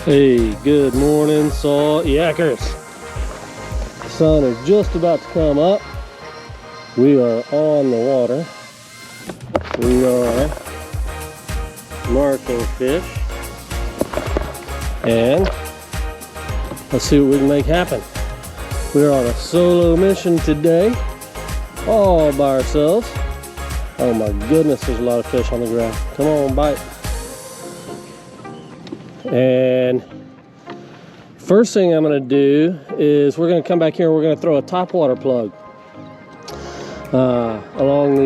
Hey, good morning, salt yakers. The sun is just about to come up. We are on the water. We are marking fish. And let's see what we can make happen. We're on a solo mission today, all by ourselves. Oh my goodness, there's a lot of fish on the ground. Come on, bite. And first thing I'm going to do is we're going to come back here and we're going to throw a topwater plug on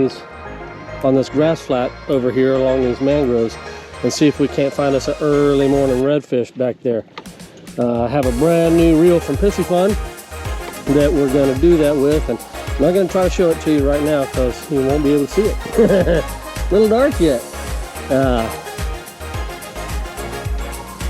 this grass flat over here along these mangroves, and see if we can't find us an early morning redfish back there. I have a brand new reel from Piscifun that we're going to do that with, and I'm not going to try to show it to you right now because you won't be able to see it. A little dark yet.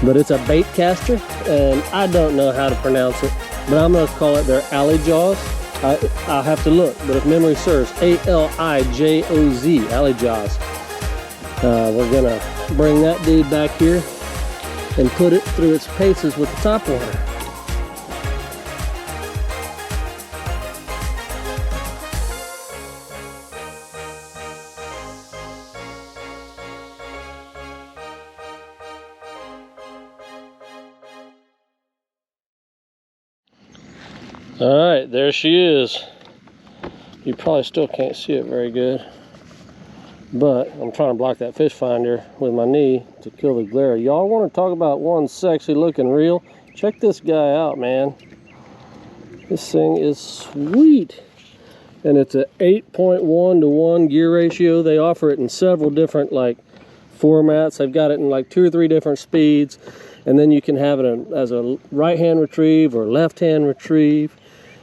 But it's a bait caster, and I don't know how to pronounce it, but I'm going to call it their alley jaws. I'll have to look, but if memory serves, A-L-I-J-O-Z, alley jaws. We're going to bring that dude back here and put it through its paces with the topwater. All right, there she is. You probably still can't see it very good, but I'm trying to block that fish finder with my knee to kill the glare. Y'all want to talk about one sexy looking reel? Check this guy out, man. This thing is sweet. And it's a 8.1 to 1 gear ratio. They offer it in several different formats. They've got it in 2 or 3 different speeds. And then you can have it as a right-hand retrieve or left-hand retrieve.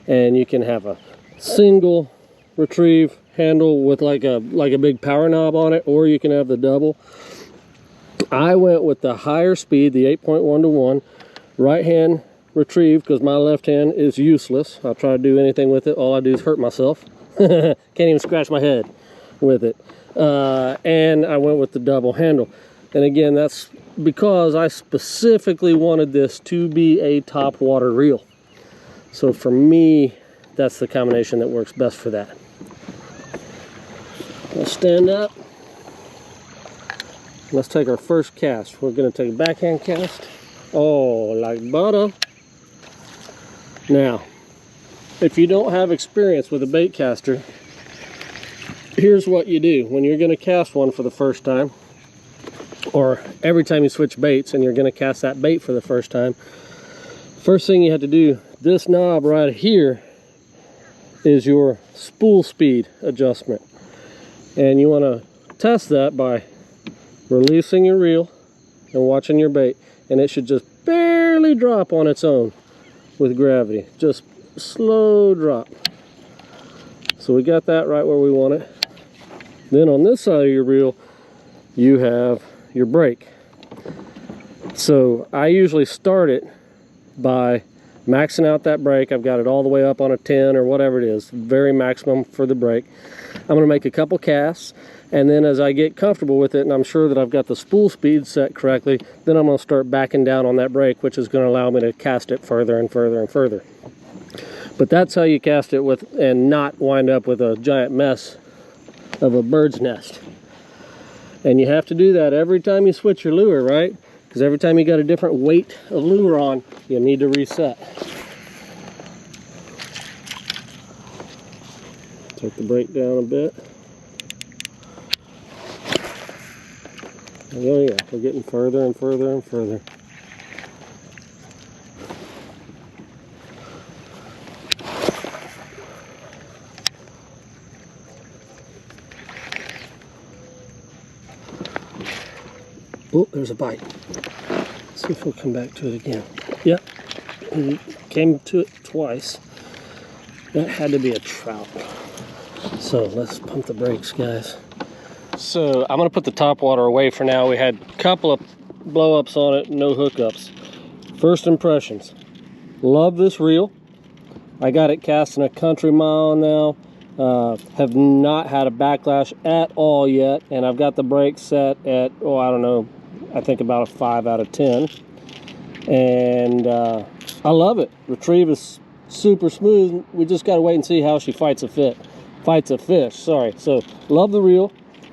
And you can have a single retrieve handle with like a big power knob on it, or you can have the double. I went with the higher speed, the 8.1 to 1 right-hand retrieve, because my left hand is useless. I'll try to do anything with it. All I do is hurt myself. Can't even scratch my head with it. And I went with the double handle. And again, that's because I specifically wanted this to be a topwater reel. So for me, that's the combination that works best for that. I'll stand up. Let's take our first cast. We're going to take a backhand cast. Oh, like butter. Now, if you don't have experience with a bait caster, here's what you do. When you're going to cast one for the first time, or every time you switch baits and you're going to cast that bait for the first time, first thing you have to do, this knob right here is your spool speed adjustment. And you want to test that by releasing your reel and watching your bait. And it should just barely drop on its own with gravity. Just slow drop. So we got that right where we want it. Then on this side of your reel, you have your brake. So I usually start it by maxing out that brake. I've got it all the way up on a 10 or whatever it is, very maximum for the brake. I'm going to make a couple casts, and then as I get comfortable with it and I'm sure that I've got the spool speed set correctly, then I'm going to start backing down on that brake, which is going to allow me to cast it further and further and further. But that's how you cast it with, and not wind up with a giant mess of a bird's nest. And you have to do that every time you switch your lure, right? Because every time you got a different weight of lure on, you need to reset. Take the brake down a bit. Oh yeah, we're getting further and further and further. Oh, there's a bite. Let's see if we'll come back to it again. Yep, we came to it twice. That had to be a trout. So let's pump the brakes, guys. So I'm gonna put the topwater away for now. We had a couple of blow-ups on it, no hookups. First impressions. Love this reel. I got it cast in a country mile now. Have not had a backlash at all yet, and I've got the brake set at, oh, I don't know, I think about a 5 out of 10. And I love it. Retrieve is super smooth. We just got to wait and see how she fights a fish. Sorry. So love the reel.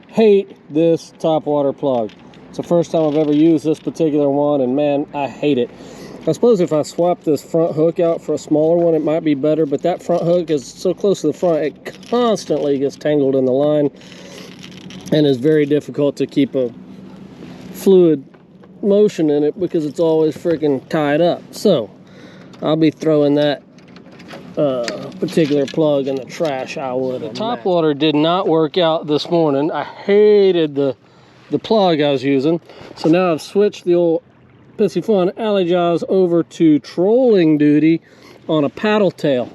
Hate this topwater plug. It's the first time I've ever used this particular one, and man, I hate it. I suppose if I swap this front hook out for a smaller one, it might be better, but that front hook is so close to the front, it constantly gets tangled in the line and is very difficult to keep a fluid motion in it because it's always freaking tied up. So I'll be throwing that particular plug in the trash. I would. The topwater did not work out this morning. I hated the plug I was using, so now I've switched the old Piscifun alley jaws over to trolling duty on a paddle tail.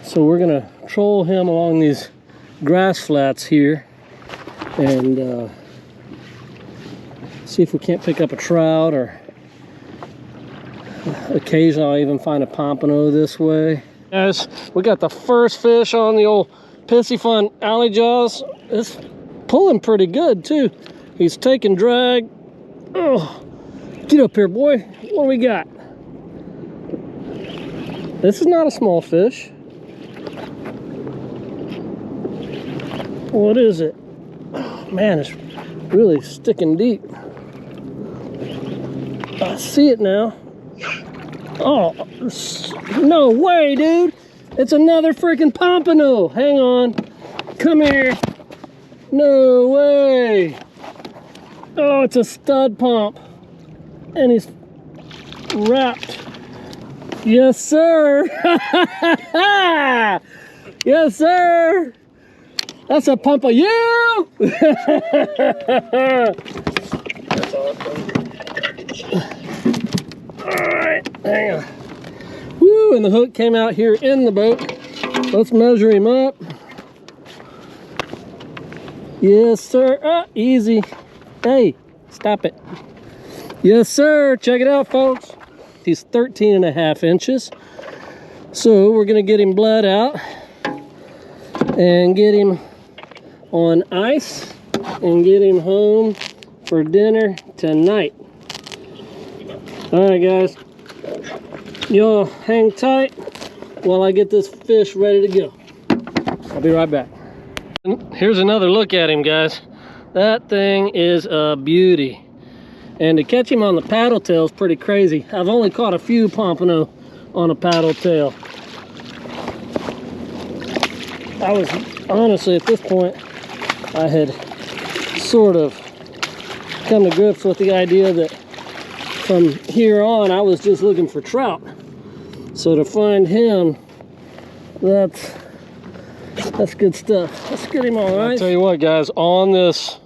So we're gonna troll him along these grass flats here and see if we can't pick up a trout, or occasionally I'll even find a pompano this way. Guys, we got the first fish on the old Piscifun alley jaws. It's pulling pretty good too. He's taking drag. Oh. Get up here, boy. What do we got? This is not a small fish. What is it? Oh, man, it's really sticking deep. I see it now. Oh, no way, dude. It's another freaking pompano. Hang on. Come here. No way. Oh, it's a stud pomp. And he's wrapped. Yes, sir. Yes, sir. That's a pump of you. That's awesome. All right, hang on. Woo, and the hook came out here in the boat. Let's measure him up. Yes, sir. Easy. Hey, stop it. Yes, sir. Check it out, folks. He's 13.5 inches. So we're going to get him bled out and get him on ice and get him home for dinner tonight. All right, guys. Y'all hang tight while I get this fish ready to go. I'll be right back. Here's another look at him, guys. That thing is a beauty. And to catch him on the paddle tail is pretty crazy. I've only caught a few pompano on a paddle tail. I was honestly, at this point, I had sort of come to grips with the idea that from here on I was just looking for trout. So to find him, that's good stuff. Let's get him on ice. I'll tell you what, guys, on this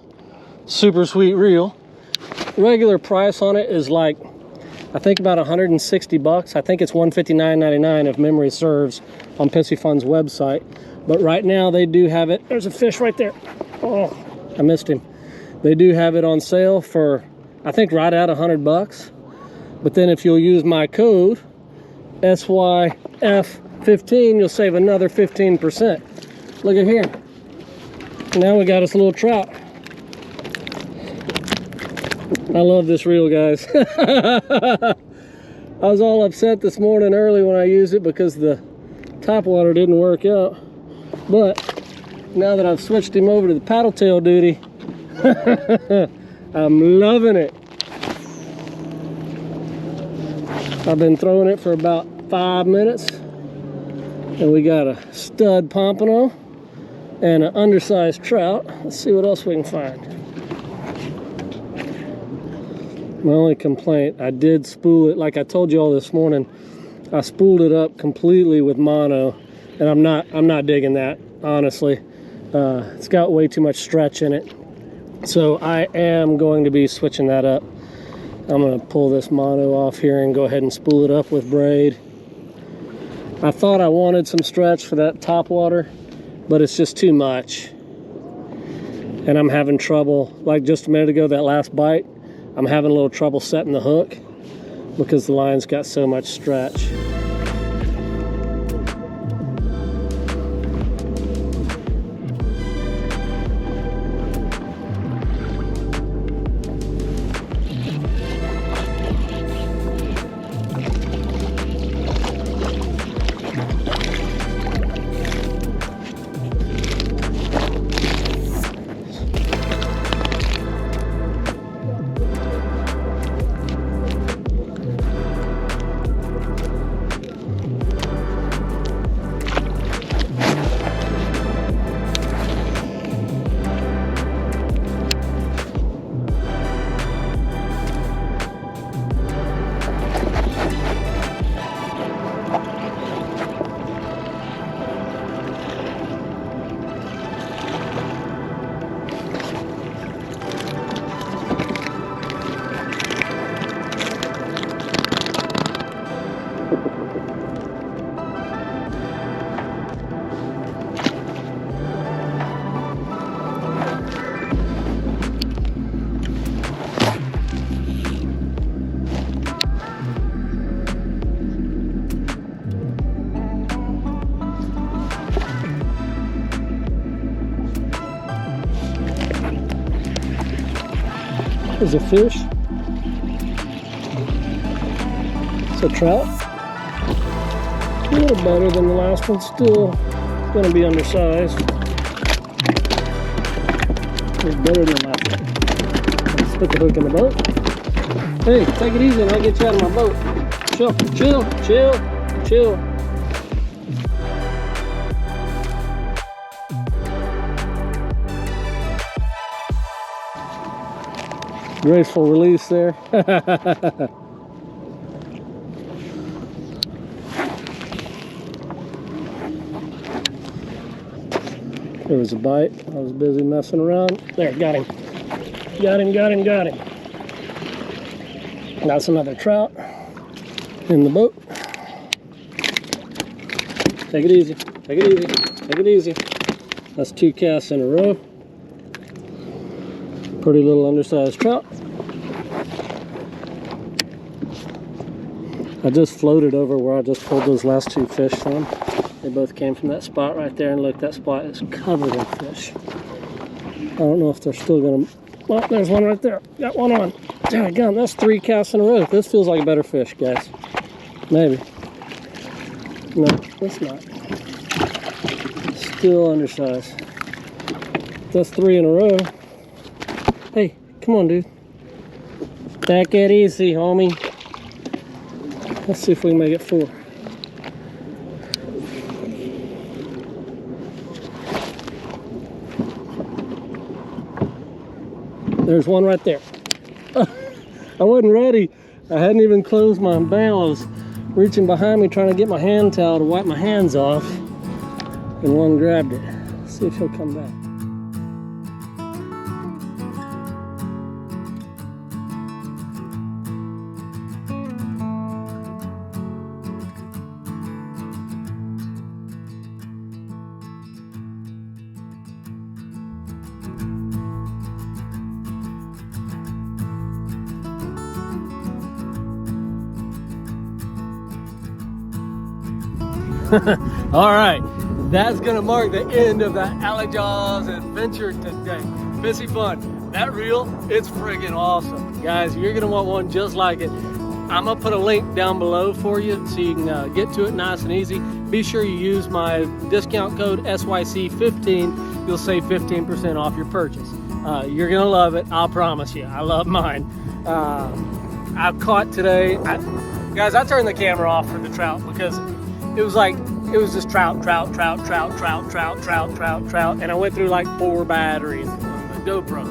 super sweet reel, regular price on it is like, I think about 160 bucks. I think it's $159.99 if memory serves on Piscifun's website. But right now they do have it. There's a fish right there. Oh, I missed him. They do have it on sale for, I think, right at 100 bucks. But then if you'll use my code SYF15, you'll save another 15%. Look at here. Now we got us a little trout. I love this reel, guys. I was all upset this morning early when I used it because the topwater didn't work out. But now that I've switched him over to the paddle tail duty, I'm loving it. I've been throwing it for about 5 minutes, and we got a stud pompano and an undersized trout. Let's see what else we can find. My only complaint, I did spool it, like I told you all this morning. I spooled it up completely with mono, and I'm not digging that, honestly. It's got way too much stretch in it. So I am going to be switching that up. I'm going to pull this mono off here and go ahead and spool it up with braid. I thought I wanted some stretch for that topwater, but it's just too much. And I'm having trouble, like just a minute ago, that last bite, I'm having a little trouble setting the hook because the line's got so much stretch. There's a fish. It's a trout. A little better than the last one. Still going to be undersized. It's better than the last one. Let's put the hook in the boat. Hey, take it easy and I'll get you out of my boat. Chill, chill, chill, chill. Graceful release there. There was a bite. I was busy messing around. There, got him. Got him, got him, got him. That's another trout in the boat. Take it easy, take it easy, take it easy. That's 2 casts in a row. Pretty little undersized trout. I just floated over where I just pulled those last 2 fish from. They both came from that spot right there, and look, that spot is covered in fish. I don't know if they're still gonna, well, there's one right there. Got one on. Daggum, that's 3 casts in a row. This feels like a better fish, guys. Maybe. No, it's not. Still undersized. That's 3 in a row. Hey, come on, dude. Take it easy, homie. Let's see if we can make it 4. There's one right there. I wasn't ready. I hadn't even closed my bail. I was reaching behind me trying to get my hand towel to wipe my hands off, and one grabbed it. Let's see if he'll come back. All right, that's gonna mark the end of the Alley Jaws adventure today. Piscifun, that reel, it's friggin' awesome. Guys, you're gonna want one just like it. I'm gonna put a link down below for you so you can get to it nice and easy. Be sure you use my discount code SYC15. You'll save 15% off your purchase. You're gonna love it, I'll promise you. I love mine. I've caught today, guys, I turned the camera off for the trout because it was just trout, and I went through like 4 batteries on the GoPro.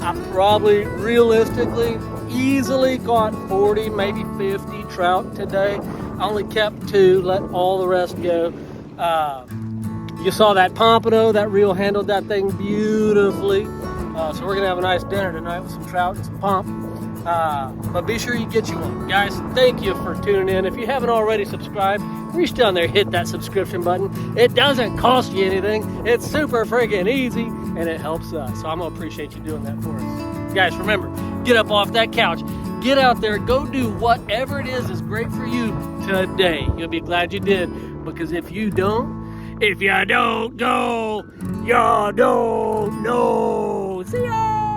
I probably, realistically, easily caught 40, maybe 50 trout today. I only kept 2, let all the rest go. You saw that pompano, that reel handled that thing beautifully. So we're gonna have a nice dinner tonight with some trout and some pomp. But be sure you get you one. Guys, thank you for tuning in. If you haven't already subscribed, reach down there, hit that subscription button. It doesn't cost you anything. It's super friggin' easy, and it helps us. So I'm gonna appreciate you doing that for us. Guys, remember, get up off that couch. Get out there, go do whatever it is great for you today. You'll be glad you did, because if you don't go, you don't know. See ya!